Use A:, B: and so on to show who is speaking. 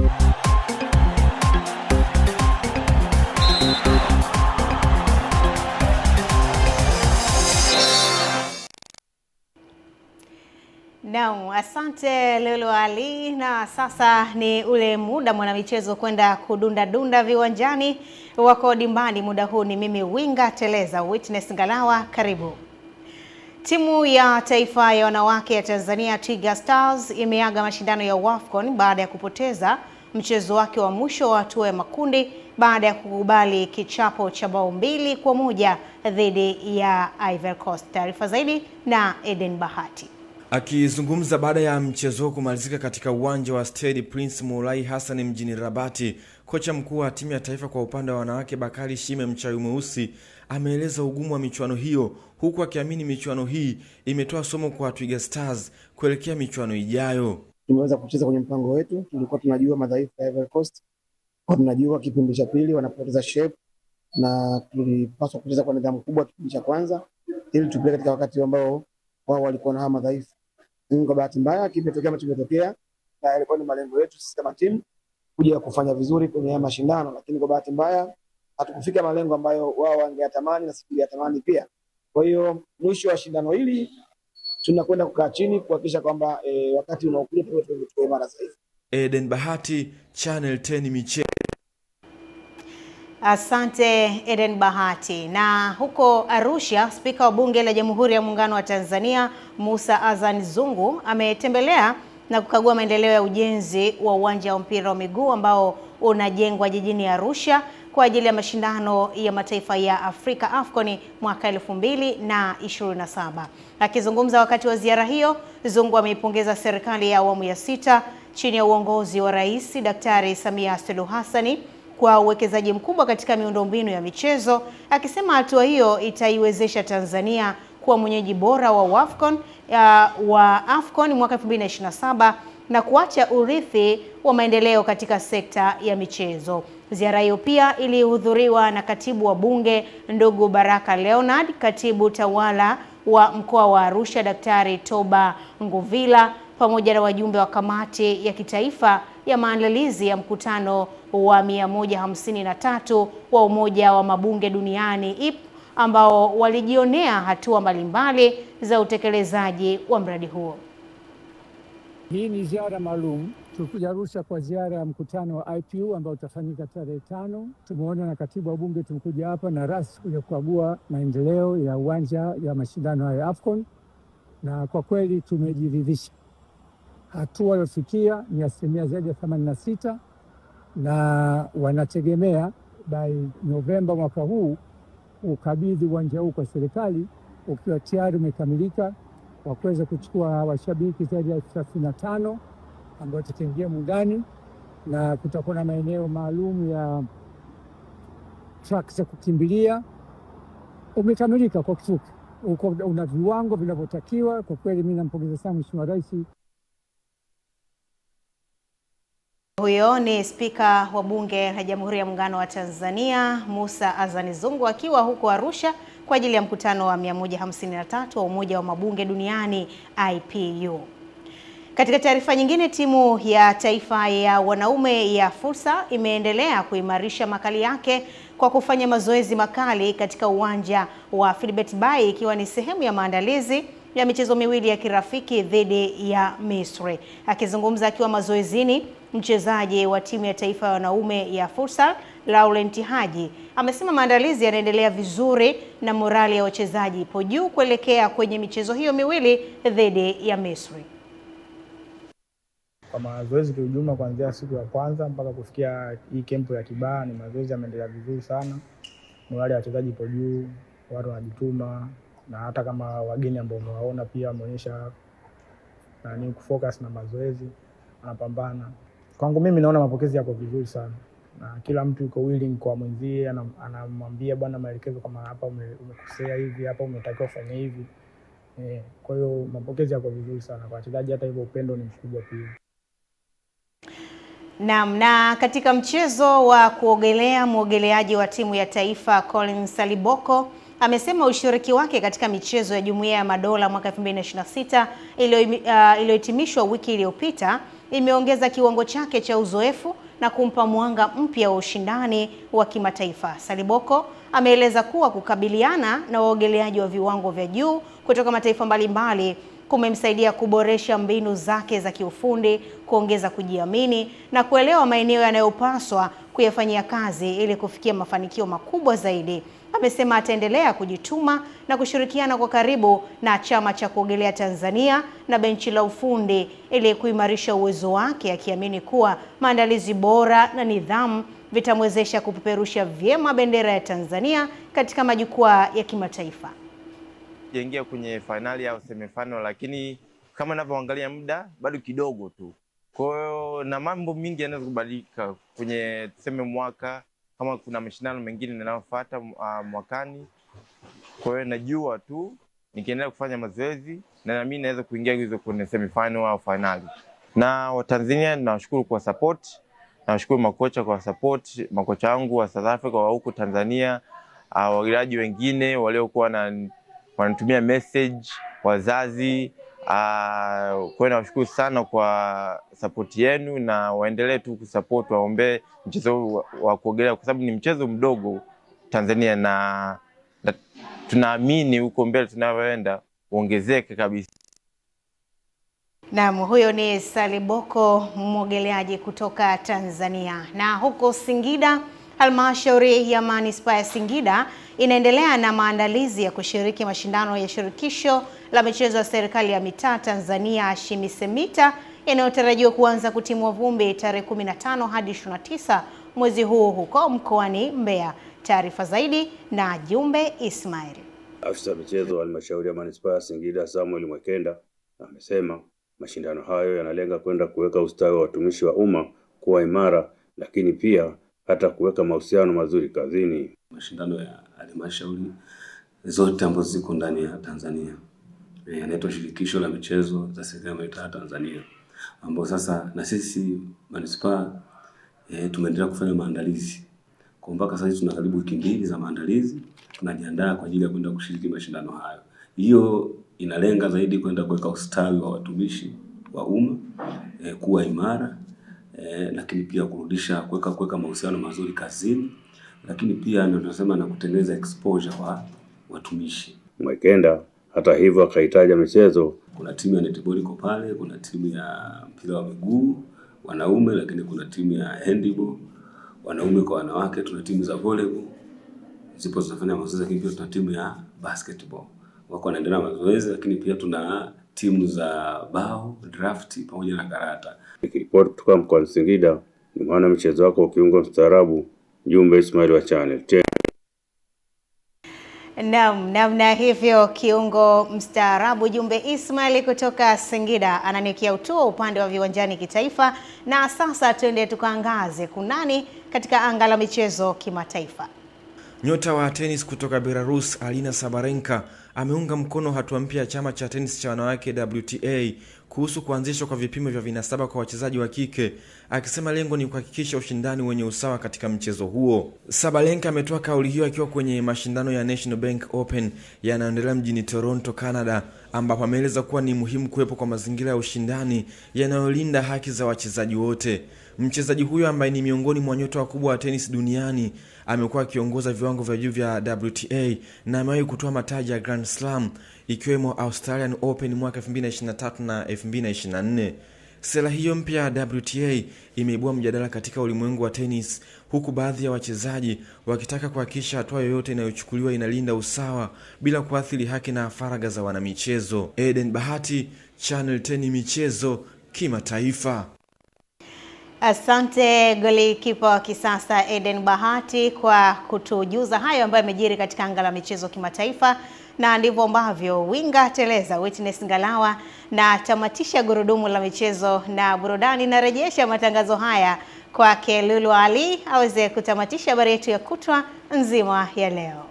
A: Naam, asante Lulu Ali, na sasa ni ule muda mwanamichezo kwenda kudunda viwanjani. Wako dimbani muda huu ni mimi winga teleza Witness Ngalawa, karibu. Timu ya taifa ya wanawake ya Tanzania Twiga Stars imeaga mashindano ya WAFCON baada ya kupoteza mchezo wake wa mwisho wa hatua ya makundi baada ya kukubali kichapo cha bao 2-1 dhidi ya Ivory Coast. Taarifa zaidi na Eden Bahati.
B: Akizungumza baada ya mchezo kumalizika katika uwanja wa Stade Prince Moulay Hassan mjini Rabati, kocha mkuu wa timu ya taifa kwa upande wa wanawake Bakari Shime Mchawi Mweusi ameeleza ugumu wa michuano hiyo, huku akiamini michuano hii imetoa somo kwa Twiga Stars kuelekea michuano ijayo.
C: Tumeweza kucheza kwenye mpango wetu, tulikuwa tunajua madhaifu ya Ivory Coast, kwa tunajua kipindi cha pili wanapoteza shape, na tulipaswa kucheza kwa nidhamu kubwa kipindi cha kwanza ili tupeleke katika wakati ambao wao walikuwa na madhaifu. Kwa bahati mbaya kimetokea kimetokea, na ilikuwa ni malengo yetu sisi kama timu kuja kufanya vizuri kwenye mashindano, lakini kwa bahati mbaya hatukufika malengo ambayo wao wangeyatamani na sisi tungeyatamani pia. Kwa hiyo mwisho wa shindano hili tunakwenda kukaa chini kuhakikisha kwamba wakati unaokuja tuwe mara zaidi.
B: Eden Bahati, Channel 10 Michezo.
A: Asante Eden Bahati. Na huko Arusha, Spika wa Bunge la Jamhuri ya Muungano wa Tanzania Musa Azan Zungu ametembelea na kukagua maendeleo ya ujenzi wa uwanja wa mpira wa miguu ambao unajengwa jijini Arusha kwa ajili ya mashindano ya mataifa ya Afrika AFCON mwaka 2027. Akizungumza wakati wa ziara hiyo, Zungu ameipongeza serikali ya awamu ya 6 chini ya uongozi wa Rais Daktari Samia Suluhu Hassan kwa uwekezaji mkubwa katika miundombinu ya michezo, akisema hatua hiyo itaiwezesha Tanzania kuwa mwenyeji bora wa AFCON mwaka 2027 na kuacha urithi wa maendeleo katika sekta ya michezo. Ziara hiyo pia ilihudhuriwa na Katibu wa Bunge ndugu Baraka Leonard, Katibu Tawala wa Mkoa wa Arusha Daktari Toba Nguvila, pamoja na wajumbe wa Kamati ya Kitaifa ya Maandalizi ya mkutano wa 153 wa Umoja wa Mabunge Duniani IP, ambao walijionea hatua mbalimbali za utekelezaji wa mradi huo.
D: Hii ni ziara maalum. Tulikuja Arusha kwa ziara ya mkutano wa IPU ambao utafanyika tarehe 5. Tumeona na Katibu wa Bunge, tumekuja hapa na rais kuja kukagua maendeleo ya uwanja ya mashindano ya AFCON, na kwa kweli tumejiridhisha. Hatua waliofikia ni asilimia zaidi ya 86, na wanategemea by Novemba mwaka huu ukabidhi uwanja huu kwa serikali ukiwa tayari umekamilika, wa kuweza kuchukua washabiki zaidi ya 35 ambao tutaingia ndani, na kutakuwa na maeneo maalum ya track za kukimbilia. Umekamilika kwa kifupi, una viwango vinavyotakiwa. Kwa kweli mimi nampongeza sana Mheshimiwa Rais.
A: Huyo ni Spika wa Bunge la Jamhuri ya Muungano wa Tanzania Musa Azan Zungu akiwa huko Arusha kwa ajili ya mkutano wa 153 wa Umoja wa Mabunge Duniani IPU. Katika taarifa nyingine, timu ya taifa ya wanaume ya fursa imeendelea kuimarisha makali yake kwa kufanya mazoezi makali katika uwanja wa Philbert Bayi, ikiwa ni sehemu ya maandalizi ya michezo miwili ya kirafiki dhidi ya Misri. Akizungumza akiwa mazoezini, mchezaji wa timu ya taifa ya wanaume ya fursa Laurent Haji amesema maandalizi yanaendelea vizuri na morali ya wachezaji ipo juu kuelekea kwenye michezo hiyo miwili dhidi ya Misri.
E: Kwa mazoezi kwa ujumla kuanzia siku ya kwanza mpaka kufikia hii kempu ya Kibaha, ni mazoezi yameendelea vizuri sana. Morali ya wachezaji ipo juu, watu wanajituma, na hata kama wageni ambao umewaona pia wameonyesha kufocus na mazoezi, anapambana. Kwangu mimi naona mapokezi yako vizuri sana, na kila mtu yuko willing kwa mwenzie, anamwambia bwana maelekezo kama hapa umekosea hivi, hapa umetakiwa kufanya hivi. Kwa hiyo mapokezi yako vizuri sana kwa wachezaji, hata hivyo upendo ni mkubwa pia.
A: Naam, na katika mchezo wa kuogelea, muogeleaji wa timu ya taifa Colin Saliboko amesema ushiriki wake katika michezo ya Jumuiya ya Madola mwaka 2026 iliyohitimishwa wiki iliyopita imeongeza kiwango chake cha uzoefu na kumpa mwanga mpya wa ushindani wa kimataifa. Saliboko ameeleza kuwa kukabiliana na waogeleaji wa viwango vya juu kutoka mataifa mbalimbali kumemsaidia kuboresha mbinu zake za kiufundi, kuongeza kujiamini na kuelewa maeneo yanayopaswa kuyafanyia kazi ili kufikia mafanikio makubwa zaidi. Amesema ataendelea kujituma na kushirikiana kwa karibu na chama cha kuogelea Tanzania na benchi la ufundi ili kuimarisha uwezo wake, akiamini kuwa maandalizi bora na nidhamu vitamwezesha kupeperusha vyema bendera ya Tanzania katika majukwaa ya kimataifa.
F: Jaingia kwenye finali au semifinal, lakini kama ninavyoangalia muda bado kidogo tu. Kwa hiyo na mambo mingi yanaweza kubadilika kwenye tuseme mwaka, kama kuna mashindano mengine yanayofuata mwakani. Kwa hiyo najua tu nikiendelea kufanya mazoezi na mimi naweza kuingia hizo kwenye semifinal au finali. Na Watanzania nawashukuru kwa support, nawashukuru makocha kwa support, makocha wangu wa South Africa wa huko Tanzania, waogeleaji wengine waliokuwa wanatumia message, wazazi. Kwa hiyo nawashukuru sana kwa support yenu na waendelee tu kusupport, waombe mchezo wa kuogelea kwa sababu ni mchezo mdogo Tanzania na tunaamini huko mbele tunavyoenda uongezeke kabisa.
A: Naam, huyo ni Saliboko, mwogeleaji kutoka Tanzania. Na huko Singida, halmashauri ya manispaa ya Singida inaendelea na maandalizi ya kushiriki mashindano ya shirikisho la michezo ya serikali ya mitaa Tanzania SHMISEMITA yanayotarajiwa kuanza kutimua vumbi tarehe 15 hadi 29 mwezi huu huko mkoani Mbeya. Taarifa zaidi na Jumbe Ismail.
G: Afisa michezo wa halmashauri ya manispaa ya Singida Samuel Mwekenda amesema mashindano hayo yanalenga kwenda kuweka ustawi wa watumishi wa umma kuwa imara, lakini pia hata kuweka mahusiano mazuri kazini.
H: Mashindano ya halmashauri zote ambazo ziko ndani ya Tanzania yanaitwa shirikisho la michezo za serikali ya mitaa Tanzania, ambao sasa na sisi manispaa tumeendelea kufanya maandalizi. Kwa mpaka sasa tuna karibu wiki 2 za maandalizi, tunajiandaa kwa ajili ya kwenda kushiriki mashindano hayo. Hiyo inalenga zaidi kwenda kuweka ustawi wa watumishi wa umma kuwa imara, lakini pia kurudisha kuweka mahusiano mazuri kazini, lakini pia ndio tunasema na kutengeneza exposure kwa watumishi.
G: Mwekenda hata hivyo akahitaja michezo.
H: Kuna timu ya netball iko pale, kuna timu ya mpira wa miguu wanaume, lakini kuna timu ya handball wanaume kwa wanawake, tuna timu za volleyball zipo zinafanya mazoezi, lakini pia tuna timu ya basketball wako wanaendelea mazoezi, lakini pia tuna timu za bao, draft pamoja na karata.
G: Nikiripoti kutoka mkoani Singida, ni mwana michezo wako kiungo mstaarabu Jumbe Ismail wa Channel 10.
A: Namna hivyo kiungo mstaarabu Jumbe Ismail kutoka Singida ananikia utua upande wa viwanjani kitaifa. Na sasa tuende tukaangaze kunani katika anga la michezo kimataifa.
B: Nyota wa tenis kutoka Belarus Alina Sabarenka ameunga mkono hatua mpya ya chama cha tenis cha wanawake WTA kuhusu kuanzishwa kwa vipimo vya vinasaba kwa wachezaji wa kike, akisema lengo ni kuhakikisha ushindani wenye usawa katika mchezo huo. Sabalenka ametoa kauli hiyo akiwa kwenye mashindano ya National Bank Open yanayoendelea mjini Toronto, Canada, ambapo ameeleza kuwa ni muhimu kuwepo kwa mazingira ya ushindani yanayolinda haki za wachezaji wote. Mchezaji huyo ambaye ni miongoni mwa nyota wakubwa wa tenis duniani amekuwa akiongoza viwango vya juu vya WTA na amewahi kutoa mataji ya Grand Slam ikiwemo Australian Open mwaka 2023 na 2024. Sera hiyo mpya ya WTA imeibua mjadala katika ulimwengu wa tenis, huku baadhi ya wachezaji wakitaka kuhakikisha hatua yoyote inayochukuliwa inalinda usawa bila kuathiri haki na faragha za wanamichezo. Eden Bahati, Channel 10 michezo kimataifa.
A: Asante golikipa wa kisasa Eden Bahati kwa kutujuza hayo ambayo yamejiri katika anga la michezo kimataifa. Na ndivyo ambavyo winga teleza Witness Ngalawa na tamatisha gurudumu la michezo na burudani. Narejesha matangazo haya kwa Lulu Ali aweze kutamatisha habari yetu ya kutwa nzima ya leo.